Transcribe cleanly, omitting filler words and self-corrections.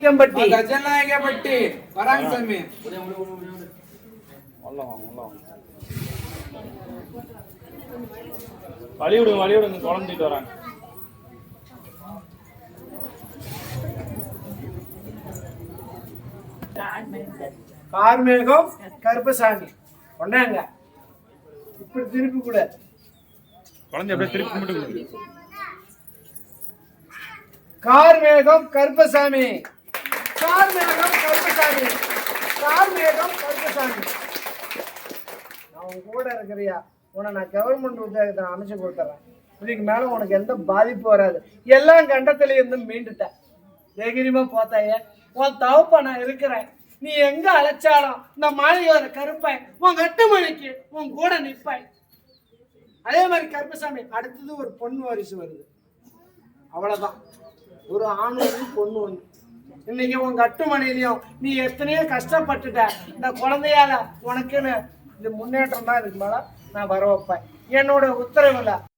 கஜநாயகப்பட்டி வராங்க சாமி. வழி விடுங்க குழந்தைட்டு வராங்க. கார்மேகம் கருப்பசாமி கொண்டாங்க. இப்படி திருப்பி கூட குழந்தை அப்படியே திருப்பி மட்டும். கார்மேகம் கருப்பசாமி, கார்மேகம் கருப்பசாமி, கார்மேகம் கருப்பசாமி. நான் கூட இருக்கிறியா, உன்னை நான் கவர்மெண்ட் உத்தியோகத்தை அமைச்சு கொடுத்துறேன். இதுக்கு மேல உனக்கு எந்த பாதிப்பு வராது. எல்லாம் கண்டத்துல இருந்து மீண்டுட்டேன். தைரியமா போத்தாய, உன் தவப்ப நான் இருக்கிறேன். நீ எங்க அழைச்சாலும் இந்த மாளிகையோட கருப்பாய் உன் கட்டுமணிக்கு உன் கூட நிற்பாய். அதே மாதிரி கருப்பசாமி அடுத்தது ஒரு பொண்ணு வாரிசு வருது. அவ்வளவுதான், ஒரு ஆண் ஒன்று பொண்ணு ஒன்று. இன்னைக்கு உன் கட்டுமணிலையும் நீ எத்தனையோ கஷ்டப்பட்டுட்ட. இந்த குழந்தையால உனக்குன்னு இது முன்னேற்றம் தான். இதுக்கு மேல நான் வர வைப்பேன். என்னோட உத்தரவுல